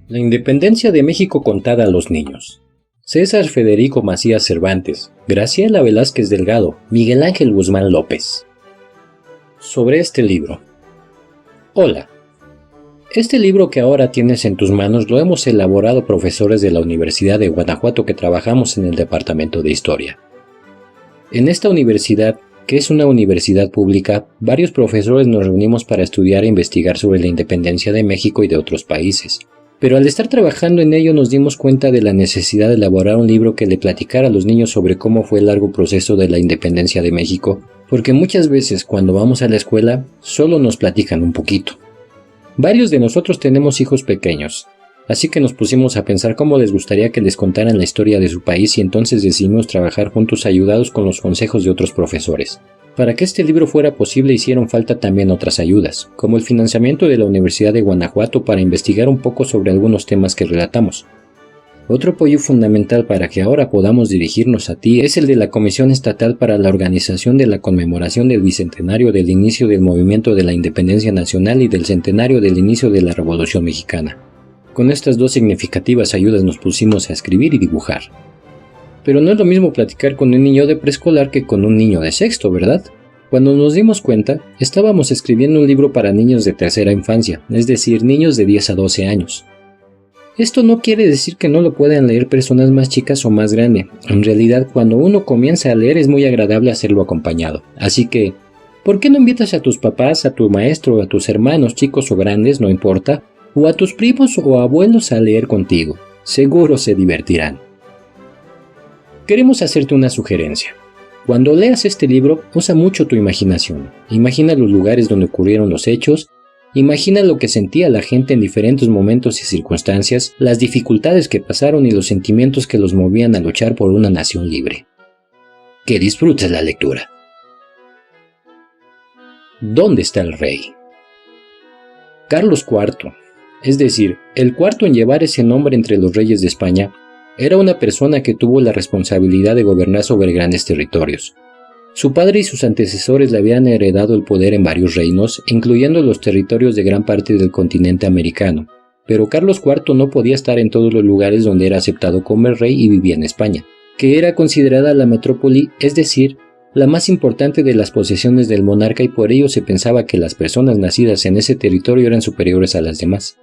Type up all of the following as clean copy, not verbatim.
La independencia de México contada a los niños. César Federico Macías Cervantes, Graciela Velázquez Delgado, Miguel Ángel Guzmán López. Sobre este libro. Hola. Este libro que ahora tienes en tus manos lo hemos elaborado profesores de la Universidad de Guanajuato que trabajamos en el Departamento de Historia. En esta universidad, que es una universidad pública, varios profesores nos reunimos para estudiar e investigar sobre la independencia de México y de otros países. Pero al estar trabajando en ello nos dimos cuenta de la necesidad de elaborar un libro que le platicara a los niños sobre cómo fue el largo proceso de la independencia de México, porque muchas veces cuando vamos a la escuela solo nos platican un poquito. Varios de nosotros tenemos hijos pequeños, así que nos pusimos a pensar cómo les gustaría que les contaran la historia de su país y entonces decidimos trabajar juntos ayudados con los consejos de otros profesores. Para que este libro fuera posible hicieron falta también otras ayudas, como el financiamiento de la Universidad de Guanajuato para investigar un poco sobre algunos temas que relatamos. Otro apoyo fundamental para que ahora podamos dirigirnos a ti es el de la Comisión Estatal para la Organización de la Conmemoración del Bicentenario del inicio del Movimiento de la Independencia Nacional y del Centenario del inicio de la Revolución Mexicana. Con estas dos significativas ayudas nos pusimos a escribir y dibujar. Pero no es lo mismo platicar con un niño de preescolar que con un niño de sexto, ¿verdad? Cuando nos dimos cuenta, estábamos escribiendo un libro para niños de tercera infancia, es decir, niños de 10 a 12 años. Esto no quiere decir que no lo puedan leer personas más chicas o más grandes. En realidad, cuando uno comienza a leer es muy agradable hacerlo acompañado. Así que, ¿por qué no invitas a tus papás, a tu maestro, a tus hermanos, chicos o grandes, no importa, o a tus primos o abuelos a leer contigo? Seguro se divertirán. Queremos hacerte una sugerencia. Cuando leas este libro, usa mucho tu imaginación. Imagina los lugares donde ocurrieron los hechos. Imagina lo que sentía la gente en diferentes momentos y circunstancias, las dificultades que pasaron y los sentimientos que los movían a luchar por una nación libre. Que disfrutes la lectura. ¿Dónde está el rey? Carlos IV, es decir, el cuarto en llevar ese nombre entre los reyes de España, era una persona que tuvo la responsabilidad de gobernar sobre grandes territorios. Su padre y sus antecesores le habían heredado el poder en varios reinos, incluyendo los territorios de gran parte del continente americano, pero Carlos IV no podía estar en todos los lugares donde era aceptado como el rey y vivía en España, que era considerada la metrópoli, es decir, la más importante de las posesiones del monarca, y por ello se pensaba que las personas nacidas en ese territorio eran superiores a las demás.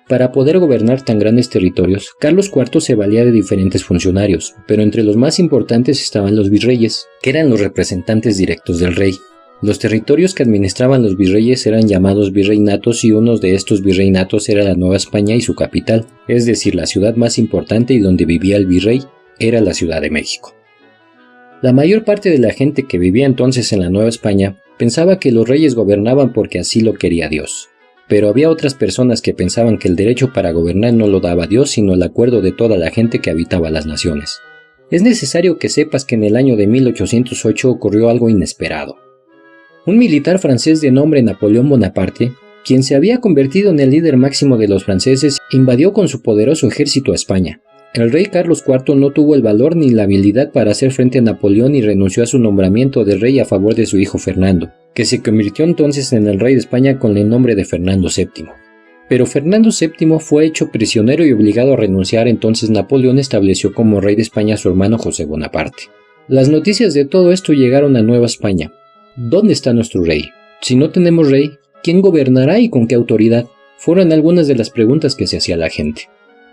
Para poder gobernar tan grandes territorios, Carlos IV se valía de diferentes funcionarios, pero entre los más importantes estaban los virreyes, que eran los representantes directos del rey. Los territorios que administraban los virreyes eran llamados virreinatos y uno de estos virreinatos era la Nueva España y su capital, es decir, la ciudad más importante y donde vivía el virrey era la Ciudad de México. La mayor parte de la gente que vivía entonces en la Nueva España pensaba que los reyes gobernaban porque así lo quería Dios. Pero había otras personas que pensaban que el derecho para gobernar no lo daba Dios, sino el acuerdo de toda la gente que habitaba las naciones. Es necesario que sepas que en el año de 1808 ocurrió algo inesperado. Un militar francés de nombre Napoleón Bonaparte, quien se había convertido en el líder máximo de los franceses, invadió con su poderoso ejército a España. El rey Carlos IV no tuvo el valor ni la habilidad para hacer frente a Napoleón y renunció a su nombramiento de rey a favor de su hijo Fernando, que se convirtió entonces en el rey de España con el nombre de Fernando VII. Pero Fernando VII fue hecho prisionero y obligado a renunciar, entonces Napoleón estableció como rey de España a su hermano José Bonaparte. Las noticias de todo esto llegaron a Nueva España. ¿Dónde está nuestro rey? Si no tenemos rey, ¿quién gobernará y con qué autoridad? Fueron algunas de las preguntas que se hacía la gente.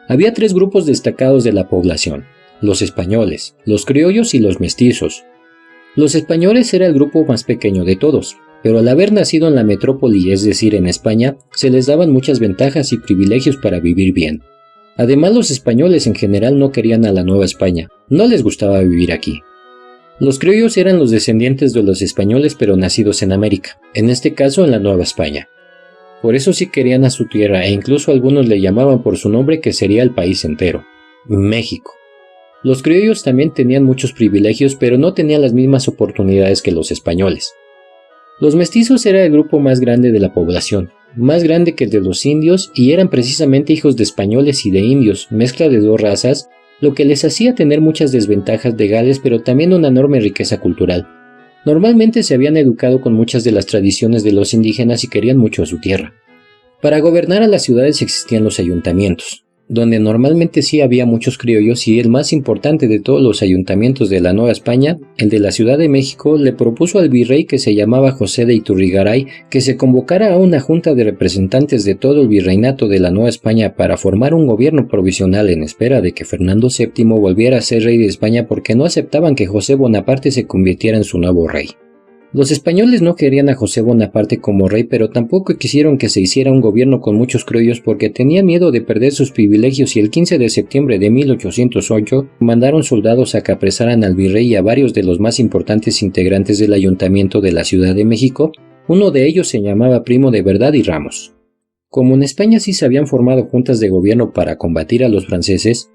Había tres grupos destacados de la población: los españoles, los criollos y los mestizos. Los españoles era el grupo más pequeño de todos, pero al haber nacido en la metrópoli, es decir, en España, se les daban muchas ventajas y privilegios para vivir bien. Además, los españoles en general no querían a la Nueva España, no les gustaba vivir aquí. Los criollos eran los descendientes de los españoles pero nacidos en América, en este caso en la Nueva España. Por eso sí querían a su tierra e incluso algunos le llamaban por su nombre, que sería el país entero: México. Los criollos también tenían muchos privilegios, pero no tenían las mismas oportunidades que los españoles. Los mestizos era el grupo más grande de la población, más grande que el de los indios, y eran precisamente hijos de españoles y de indios, mezcla de dos razas, lo que les hacía tener muchas desventajas legales, pero también una enorme riqueza cultural. Normalmente se habían educado con muchas de las tradiciones de los indígenas y querían mucho a su tierra. Para gobernar a las ciudades existían los ayuntamientos, donde normalmente sí había muchos criollos, y el más importante de todos los ayuntamientos de la Nueva España, el de la Ciudad de México, le propuso al virrey, que se llamaba José de Iturrigaray, que se convocara a una junta de representantes de todo el virreinato de la Nueva España para formar un gobierno provisional en espera de que Fernando VII volviera a ser rey de España, porque no aceptaban que José Bonaparte se convirtiera en su nuevo rey. Los españoles no querían a José Bonaparte como rey, pero tampoco quisieron que se hiciera un gobierno con muchos criollos, porque tenían miedo de perder sus privilegios, y el 15 de septiembre de 1808 mandaron soldados a que apresaran al virrey y a varios de los más importantes integrantes del ayuntamiento de la Ciudad de México. Uno de ellos se llamaba Primo de Verdad y Ramos. Como en España sí se habían formado juntas de gobierno para combatir a los franceses,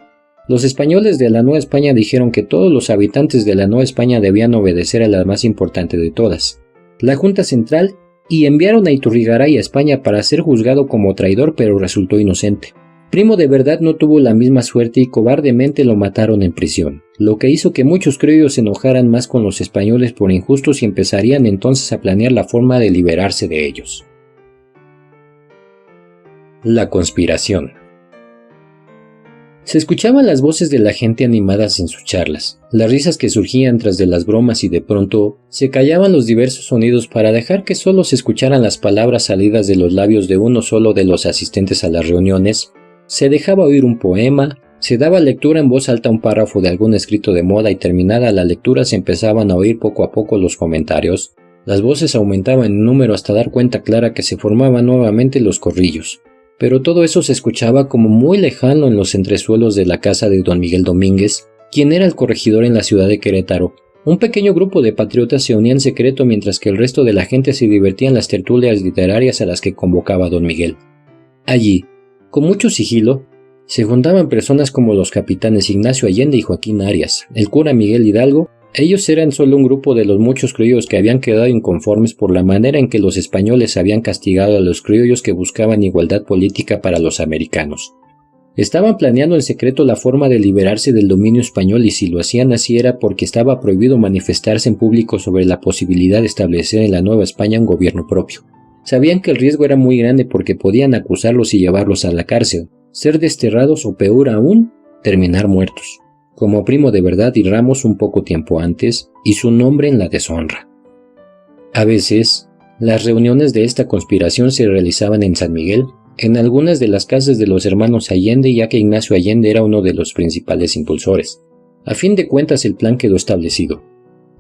los españoles de la Nueva España dijeron que todos los habitantes de la Nueva España debían obedecer a la más importante de todas, la Junta Central, y enviaron a Iturrigaray a España para ser juzgado como traidor, pero resultó inocente. Primo de Verdad no tuvo la misma suerte y cobardemente lo mataron en prisión, lo que hizo que muchos criollos se enojaran más con los españoles por injustos y empezarían entonces a planear la forma de liberarse de ellos. La conspiración. Se escuchaban las voces de la gente animadas en sus charlas, las risas que surgían tras de las bromas, y de pronto se callaban los diversos sonidos para dejar que solo se escucharan las palabras salidas de los labios de uno solo de los asistentes a las reuniones. Se dejaba oír un poema, se daba lectura en voz alta a un párrafo de algún escrito de moda, y terminada la lectura se empezaban a oír poco a poco los comentarios. Las voces aumentaban en número hasta dar cuenta clara que se formaban nuevamente los corrillos. Pero todo eso se escuchaba como muy lejano en los entresuelos de la casa de don Miguel Domínguez, quien era el corregidor en la ciudad de Querétaro. Un pequeño grupo de patriotas se unía en secreto, mientras que el resto de la gente se divertía en las tertulias literarias a las que convocaba don Miguel. Allí, con mucho sigilo, se juntaban personas como los capitanes Ignacio Allende y Joaquín Arias, el cura Miguel Hidalgo. Ellos eran solo un grupo de los muchos criollos que habían quedado inconformes por la manera en que los españoles habían castigado a los criollos que buscaban igualdad política para los americanos. Estaban planeando en secreto la forma de liberarse del dominio español, y si lo hacían así era porque estaba prohibido manifestarse en público sobre la posibilidad de establecer en la Nueva España un gobierno propio. Sabían que el riesgo era muy grande porque podían acusarlos y llevarlos a la cárcel, ser desterrados o, peor aún, terminar muertos, como Primo de Verdad y Ramos un poco tiempo antes, y su nombre en la deshonra. A veces, las reuniones de esta conspiración se realizaban en San Miguel, en algunas de las casas de los hermanos Allende, ya que Ignacio Allende era uno de los principales impulsores. A fin de cuentas, el plan quedó establecido.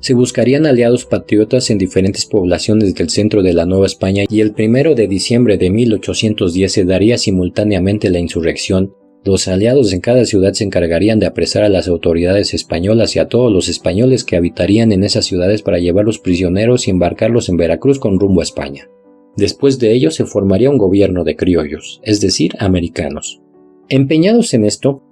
Se buscarían aliados patriotas en diferentes poblaciones del centro de la Nueva España, y el 1 de diciembre de 1810 se daría simultáneamente la insurrección. Los aliados en cada ciudad se encargarían de apresar a las autoridades españolas y a todos los españoles que habitarían en esas ciudades para llevarlos prisioneros y embarcarlos en Veracruz con rumbo a España. Después de ello se formaría un gobierno de criollos, es decir, americanos. Empeñados en esto,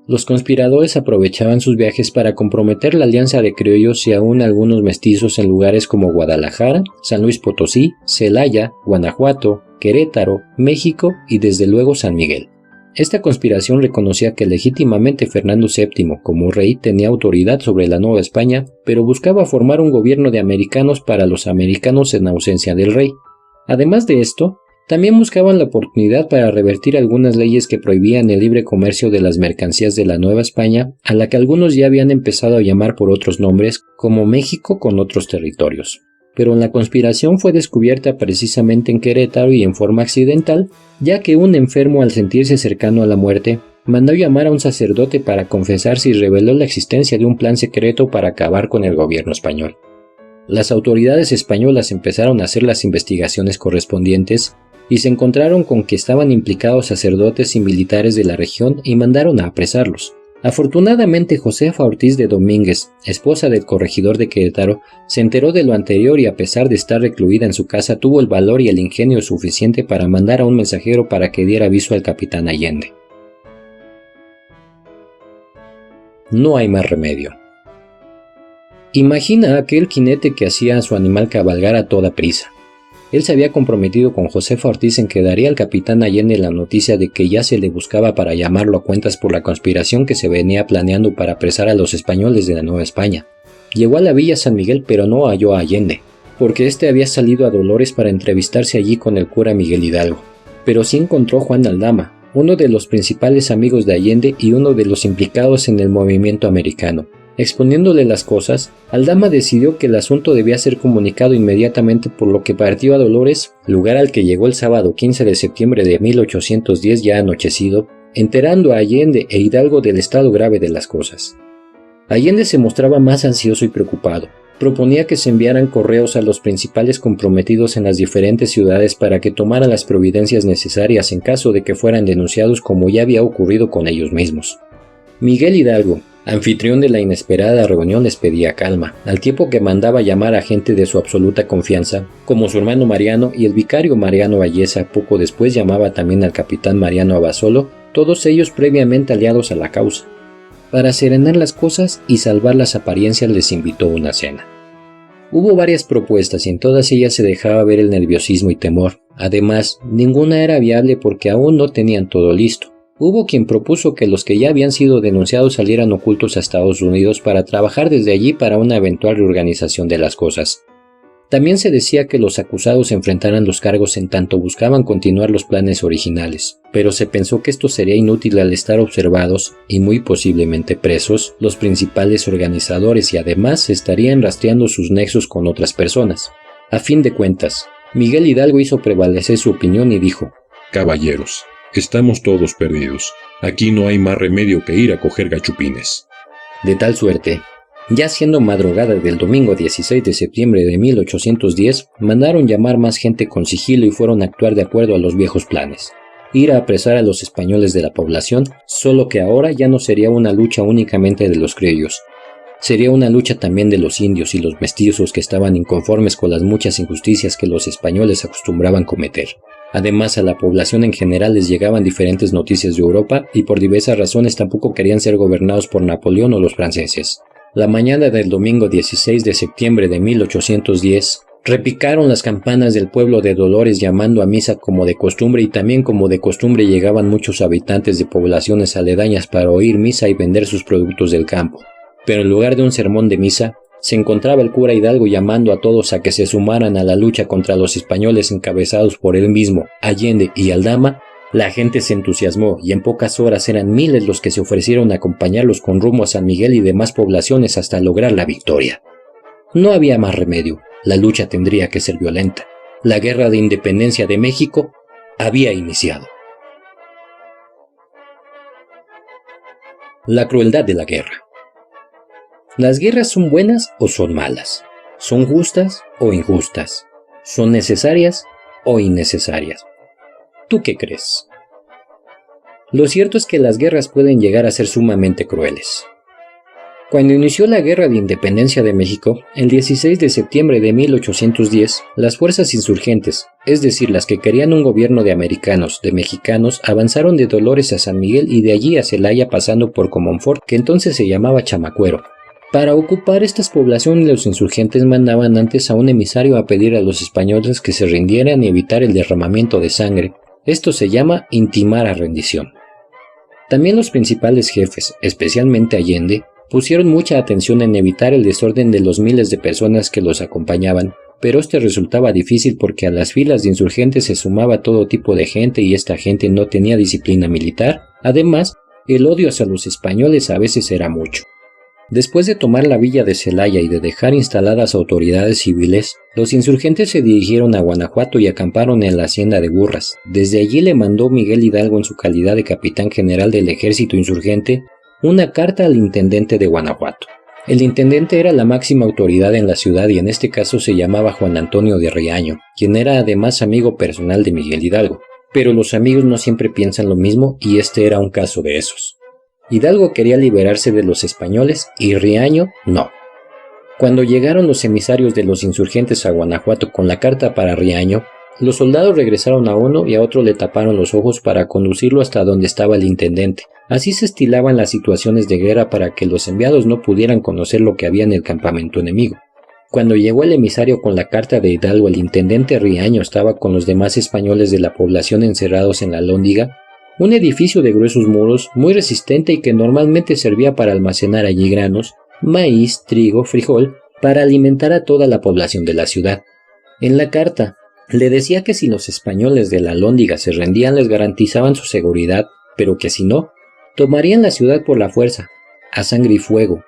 los conspiradores aprovechaban sus viajes para comprometer la alianza de criollos y aún algunos mestizos en lugares como Guadalajara, San Luis Potosí, Celaya, Guanajuato, Querétaro, México y desde luego San Miguel. Esta conspiración reconocía que legítimamente Fernando VII, como rey, tenía autoridad sobre la Nueva España, pero buscaba formar un gobierno de americanos para los americanos en ausencia del rey. Además de esto, también buscaban la oportunidad para revertir algunas leyes que prohibían el libre comercio de las mercancías de la Nueva España, a la que algunos ya habían empezado a llamar por otros nombres, como México con otros territorios. Pero la conspiración fue descubierta precisamente en Querétaro y en forma accidental, ya que un enfermo, al sentirse cercano a la muerte, mandó llamar a un sacerdote para confesarse y reveló la existencia de un plan secreto para acabar con el gobierno español. Las autoridades españolas empezaron a hacer las investigaciones correspondientes y se encontraron con que estaban implicados sacerdotes y militares de la región y mandaron a apresarlos. Afortunadamente, Josefa Ortiz de Domínguez, esposa del corregidor de Querétaro, se enteró de lo anterior y, a pesar de estar recluida en su casa, tuvo el valor y el ingenio suficiente para mandar a un mensajero para que diera aviso al capitán Allende. No hay más remedio. Imagina a aquel jinete que hacía a su animal cabalgar a toda prisa. Él se había comprometido con Josefa Ortiz en que daría al capitán Allende la noticia de que ya se le buscaba para llamarlo a cuentas por la conspiración que se venía planeando para apresar a los españoles de la Nueva España. Llegó a la villa San Miguel, pero no halló a Allende, porque éste había salido a Dolores para entrevistarse allí con el cura Miguel Hidalgo. pero sí encontró Juan Aldama, uno de los principales amigos de Allende y uno de los implicados en el movimiento americano. Exponiéndole las cosas, Aldama decidió que el asunto debía ser comunicado inmediatamente, por lo que partió a Dolores, lugar al que llegó el sábado 15 de septiembre de 1810 ya anochecido, enterando a Allende e Hidalgo del estado grave de las cosas. Allende se mostraba más ansioso y preocupado. Proponía que se enviaran correos a los principales comprometidos en las diferentes ciudades para que tomaran las providencias necesarias en caso de que fueran denunciados, como ya había ocurrido con ellos mismos. Miguel Hidalgo, anfitrión de la inesperada reunión, les pedía calma, al tiempo que mandaba llamar a gente de su absoluta confianza, como su hermano Mariano y el vicario Mariano Valleza. Poco después llamaba también al capitán Mariano Abasolo, todos ellos previamente aliados a la causa. Para serenar las cosas y salvar las apariencias les invitó a una cena. Hubo varias propuestas y en todas ellas se dejaba ver el nerviosismo y temor. Además, ninguna era viable porque aún no tenían todo listo. Hubo quien propuso que los que ya habían sido denunciados salieran ocultos a Estados Unidos para trabajar desde allí para una eventual reorganización de las cosas. También se decía que los acusados enfrentaran los cargos en tanto buscaban continuar los planes originales, pero se pensó que esto sería inútil al estar observados y muy posiblemente presos los principales organizadores, y además estarían rastreando sus nexos con otras personas. A fin de cuentas, Miguel Hidalgo hizo prevalecer su opinión y dijo: «Caballeros, estamos todos perdidos. Aquí no hay más remedio que ir a coger gachupines». De tal suerte, ya siendo madrugada del domingo 16 de septiembre de 1810, mandaron llamar más gente con sigilo y fueron a actuar de acuerdo a los viejos planes. Ir a apresar a los españoles de la población, solo que ahora ya no sería una lucha únicamente de los criollos. Sería una lucha también de los indios y los mestizos que estaban inconformes con las muchas injusticias que los españoles acostumbraban cometer. Además, a la población en general les llegaban diferentes noticias de Europa y por diversas razones tampoco querían ser gobernados por Napoleón o los franceses. La mañana del domingo 16 de septiembre de 1810, repicaron las campanas del pueblo de Dolores llamando a misa como de costumbre, y también como de costumbre llegaban muchos habitantes de poblaciones aledañas para oír misa y vender sus productos del campo. Pero en lugar de un sermón de misa, se encontraba el cura Hidalgo llamando a todos a que se sumaran a la lucha contra los españoles encabezados por él mismo, Allende y Aldama. La gente se entusiasmó y en pocas horas eran miles los que se ofrecieron a acompañarlos con rumbo a San Miguel y demás poblaciones hasta lograr la victoria. No había más remedio, la lucha tendría que ser violenta. La guerra de independencia de México había iniciado. La crueldad de la guerra. Las guerras son buenas o son malas, son justas o injustas, son necesarias o innecesarias. ¿Tú qué crees? Lo cierto es que las guerras pueden llegar a ser sumamente crueles. Cuando inició la Guerra de Independencia de México, el 16 de septiembre de 1810, las fuerzas insurgentes, es decir, las que querían un gobierno de americanos, de mexicanos, avanzaron de Dolores a San Miguel y de allí a Celaya, pasando por Comonfort, que entonces se llamaba Chamacuero. Para ocupar estas poblaciones, los insurgentes mandaban antes a un emisario a pedir a los españoles que se rindieran y evitar el derramamiento de sangre. Esto se llama intimar a rendición. También los principales jefes, especialmente Allende, pusieron mucha atención en evitar el desorden de los miles de personas que los acompañaban, pero este resultaba difícil porque a las filas de insurgentes se sumaba todo tipo de gente y esta gente no tenía disciplina militar. Además, el odio hacia los españoles a veces era mucho. Después de tomar la villa de Celaya y de dejar instaladas autoridades civiles, los insurgentes se dirigieron a Guanajuato y acamparon en la hacienda de Burras. Desde allí le mandó Miguel Hidalgo, en su calidad de capitán general del ejército insurgente, una carta al intendente de Guanajuato. El intendente era la máxima autoridad en la ciudad y en este caso se llamaba Juan Antonio de Riaño, quien era además amigo personal de Miguel Hidalgo. Pero los amigos no siempre piensan lo mismo y este era un caso de esos. Hidalgo quería liberarse de los españoles y Riaño no. Cuando llegaron los emisarios de los insurgentes a Guanajuato con la carta para Riaño, los soldados regresaron a uno y a otro le taparon los ojos para conducirlo hasta donde estaba el intendente. Así se estilaban las situaciones de guerra para que los enviados no pudieran conocer lo que había en el campamento enemigo. Cuando llegó el emisario con la carta de Hidalgo, el intendente Riaño estaba con los demás españoles de la población encerrados en la Alhóndiga, un edificio de gruesos muros muy resistente y que normalmente servía para almacenar allí granos, maíz, trigo, frijol, para alimentar a toda la población de la ciudad. En la carta, Le decía que si los españoles de la Alhóndiga se rendían les garantizaban su seguridad, pero que si no, tomarían la ciudad por la fuerza, a sangre y fuego.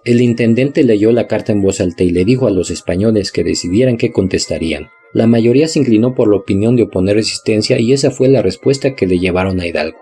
El intendente leyó la carta en voz alta y le dijo a los españoles que decidieran qué contestarían. La mayoría se inclinó por la opinión de oponer resistencia y esa fue la respuesta que le llevaron a Hidalgo.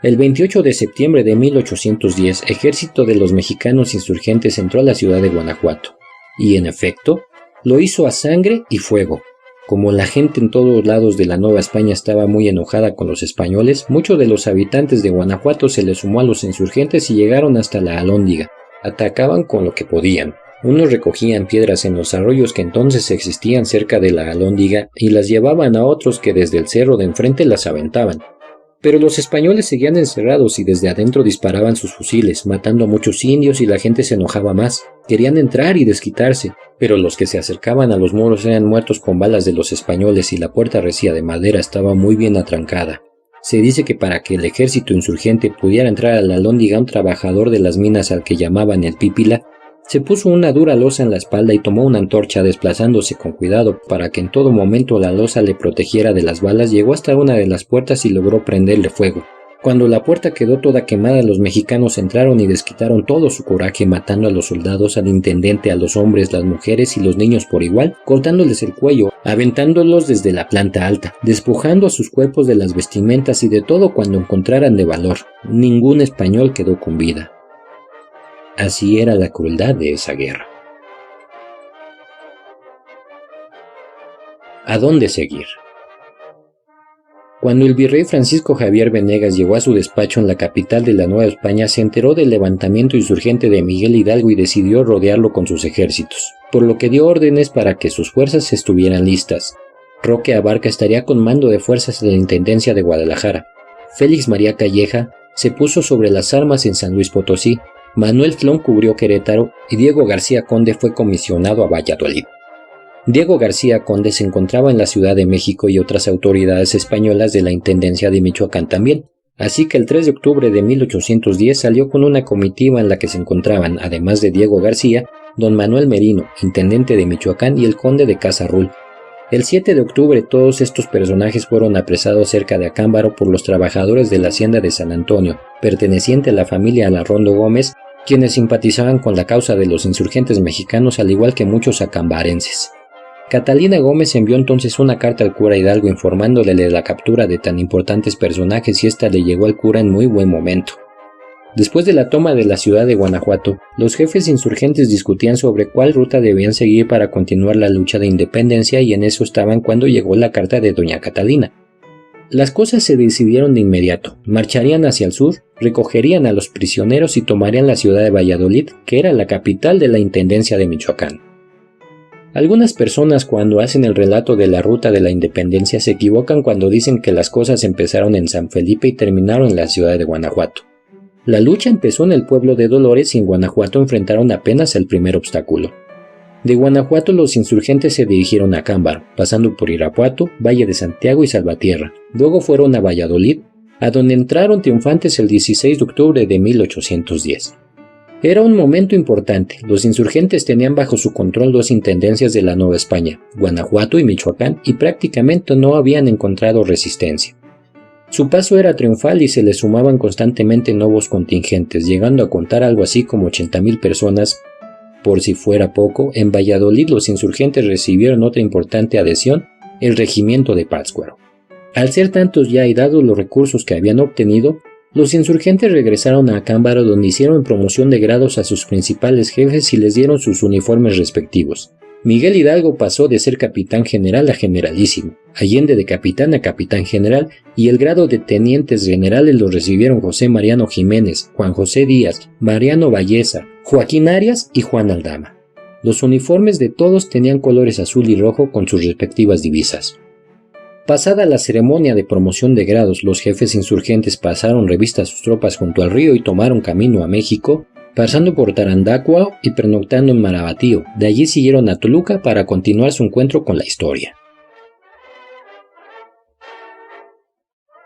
El 28 de septiembre de 1810, ejército de los mexicanos insurgentes entró a la ciudad de Guanajuato, y en efecto, lo hizo a sangre y fuego. Como la gente en todos lados de la Nueva España estaba muy enojada con los españoles, muchos de los habitantes de Guanajuato se les sumó a los insurgentes y llegaron hasta la Alhóndiga. Atacaban con lo que podían. Unos recogían piedras en los arroyos que entonces existían cerca de la Alhóndiga y las llevaban a otros que desde el cerro de enfrente las aventaban. Pero los españoles seguían encerrados y desde adentro disparaban sus fusiles, matando a muchos indios y la gente se enojaba más. Querían entrar y desquitarse, pero los que se acercaban a los muros eran muertos con balas de los españoles y la puerta recia de madera estaba muy bien atrancada. Se dice que para que el ejército insurgente pudiera entrar a la Alhóndiga, un trabajador de las minas al que llamaban el Pípila, se puso una dura losa en la espalda y tomó una antorcha desplazándose con cuidado para que en todo momento la losa le protegiera de las balas. Llegó hasta una de las puertas y logró prenderle fuego. Cuando la puerta quedó toda quemada, los mexicanos entraron y desquitaron todo su coraje matando a los soldados, al intendente, a los hombres, las mujeres y los niños por igual, cortándoles el cuello, aventándolos desde la planta alta, despojando a sus cuerpos de las vestimentas y de todo cuando encontraran de valor. Ningún español quedó con vida. Así era la crueldad de esa guerra. ¿A dónde seguir? Cuando el virrey Francisco Javier Venegas llegó a su despacho en la capital de la Nueva España, se enteró del levantamiento insurgente de Miguel Hidalgo y decidió rodearlo con sus ejércitos, por lo que dio órdenes para que sus fuerzas estuvieran listas. Roque Abarca estaría con mando de fuerzas de la Intendencia de Guadalajara. Félix María Calleja se puso sobre las armas en San Luis Potosí. Manuel Flón cubrió Querétaro y Diego García Conde fue comisionado a Valladolid. Diego García Conde se encontraba en la Ciudad de México y otras autoridades españolas de la Intendencia de Michoacán también, así que el 3 de octubre de 1810 salió con una comitiva en la que se encontraban, además de Diego García, don Manuel Merino, intendente de Michoacán, y el conde de Casarrul. El 7 de octubre todos estos personajes fueron apresados cerca de Acámbaro por los trabajadores de la hacienda de San Antonio, perteneciente a la familia Alarrondo Gómez, quienes simpatizaban con la causa de los insurgentes mexicanos al igual que muchos acambarenses. Catalina Gómez envió entonces una carta al cura Hidalgo informándole de la captura de tan importantes personajes y esta le llegó al cura en muy buen momento. Después de la toma de la ciudad de Guanajuato, los jefes insurgentes discutían sobre cuál ruta debían seguir para continuar la lucha de independencia y en eso estaban cuando llegó la carta de doña Catalina. Las cosas se decidieron de inmediato. Marcharían hacia el sur, recogerían a los prisioneros y tomarían la ciudad de Valladolid, que era la capital de la Intendencia de Michoacán. Algunas personas cuando hacen el relato de la ruta de la independencia se equivocan cuando dicen que las cosas empezaron en San Felipe y terminaron en la ciudad de Guanajuato. La lucha empezó en el pueblo de Dolores y en Guanajuato enfrentaron apenas el primer obstáculo. De Guanajuato los insurgentes se dirigieron a Acámbaro, pasando por Irapuato, Valle de Santiago y Salvatierra. Luego fueron a Valladolid, a donde entraron triunfantes el 16 de octubre de 1810. Era un momento importante. Los insurgentes tenían bajo su control dos intendencias de la Nueva España, Guanajuato y Michoacán, y prácticamente no habían encontrado resistencia. Su paso era triunfal y se le sumaban constantemente nuevos contingentes, llegando a contar algo así como 80,000 personas. Por si fuera poco, en Valladolid los insurgentes recibieron otra importante adhesión, el regimiento de Pátzcuaro. Al ser tantos ya y dados los recursos que habían obtenido, los insurgentes regresaron a Acámbaro donde hicieron promoción de grados a sus principales jefes y les dieron sus uniformes respectivos. Miguel Hidalgo pasó de ser capitán general a generalísimo, Allende de capitán a capitán general y el grado de tenientes generales lo recibieron José Mariano Jiménez, Juan José Díaz, Mariano Valleza, Joaquín Arias y Juan Aldama. Los uniformes de todos tenían colores azul y rojo con sus respectivas divisas. Pasada la ceremonia de promoción de grados, los jefes insurgentes pasaron revista a sus tropas junto al río y tomaron camino a México, pasando por Tarandácuaro y pernoctando en Marabatío. De allí siguieron a Toluca para continuar su encuentro con la historia.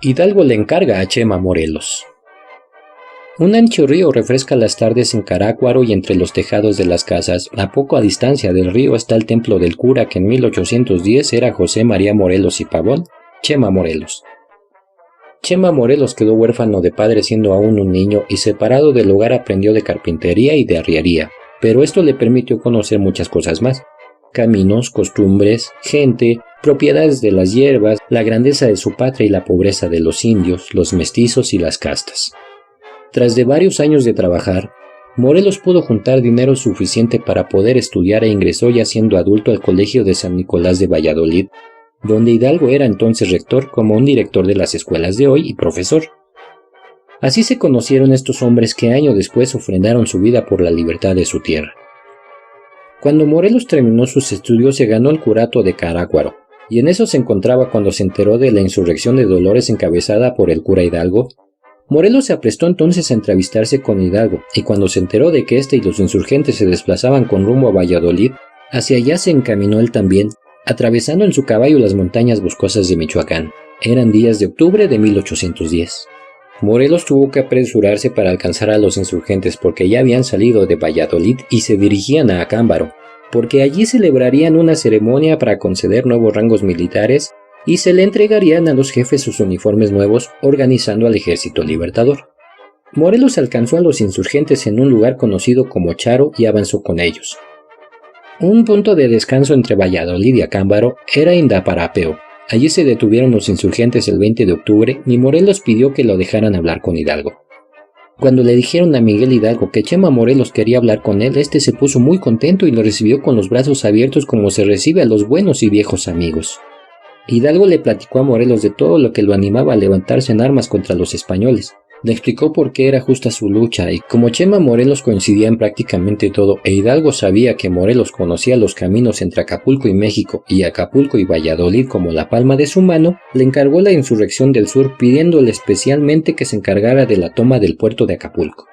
Hidalgo le encarga a Chema Morelos. Un ancho río refresca las tardes en Carácuaro y entre los tejados de las casas. A poca distancia del río está el templo del cura que en 1810 era José María Morelos y Pavón, Chema Morelos. Chema Morelos quedó huérfano de padre siendo aún un niño y separado del hogar aprendió de carpintería y de arriería, pero esto le permitió conocer muchas cosas más: caminos, costumbres, gente, propiedades de las hierbas, la grandeza de su patria y la pobreza de los indios, los mestizos y las castas. Tras de varios años de trabajar, Morelos pudo juntar dinero suficiente para poder estudiar e ingresó ya siendo adulto al Colegio de San Nicolás de Valladolid, donde Hidalgo era entonces rector como un director de las escuelas de hoy y profesor. Así se conocieron estos hombres que años después ofrendaron su vida por la libertad de su tierra. Cuando Morelos terminó sus estudios se ganó el curato de Carácuaro, y en eso se encontraba cuando se enteró de la insurrección de Dolores encabezada por el cura Hidalgo. Morelos se aprestó entonces a entrevistarse con Hidalgo, y cuando se enteró de que éste y los insurgentes se desplazaban con rumbo a Valladolid, hacia allá se encaminó él también, atravesando en su caballo las montañas boscosas de Michoacán. Eran días de octubre de 1810. Morelos tuvo que apresurarse para alcanzar a los insurgentes porque ya habían salido de Valladolid y se dirigían a Acámbaro, porque allí celebrarían una ceremonia para conceder nuevos rangos militares y se le entregarían a los jefes sus uniformes nuevos, organizando al ejército libertador. Morelos alcanzó a los insurgentes en un lugar conocido como Charo y avanzó con ellos. Un punto de descanso entre Valladolid y Acámbaro era Indaparapeo. Allí se detuvieron los insurgentes el 20 de octubre y Morelos pidió que lo dejaran hablar con Hidalgo. Cuando le dijeron a Miguel Hidalgo que Chema Morelos quería hablar con él, este se puso muy contento y lo recibió con los brazos abiertos como se recibe a los buenos y viejos amigos. Hidalgo le platicó a Morelos de todo lo que lo animaba a levantarse en armas contra los españoles. Le explicó por qué era justa su lucha y como Chema Morelos coincidía en prácticamente todo e Hidalgo sabía que Morelos conocía los caminos entre Acapulco y México y Acapulco y Valladolid como la palma de su mano, le encargó la insurrección del sur pidiéndole especialmente que se encargara de la toma del puerto de Acapulco.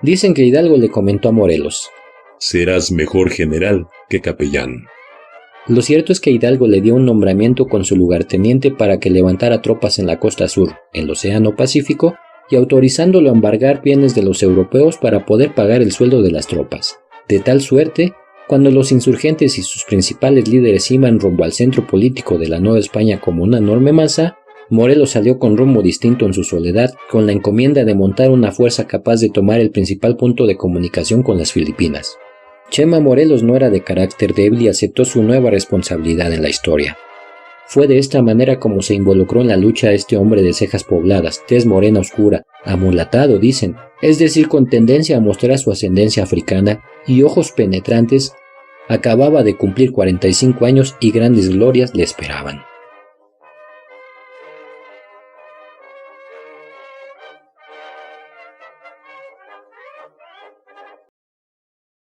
Dicen que Hidalgo le comentó a Morelos: serás mejor general que capellán. Lo cierto es que Hidalgo le dio un nombramiento con su lugarteniente para que levantara tropas en la costa sur, el Océano Pacífico, y autorizándolo a embargar bienes de los europeos para poder pagar el sueldo de las tropas. De tal suerte, cuando los insurgentes y sus principales líderes iban rumbo al centro político de la Nueva España como una enorme masa, Morelos salió con rumbo distinto en su soledad, con la encomienda de montar una fuerza capaz de tomar el principal punto de comunicación con las Filipinas. Chema Morelos no era de carácter débil y aceptó su nueva responsabilidad en la historia. Fue de esta manera como se involucró en la lucha este hombre de cejas pobladas, tez morena oscura, amulatado dicen, es decir, con tendencia a mostrar su ascendencia africana y ojos penetrantes. Acababa de cumplir 45 años y grandes glorias le esperaban.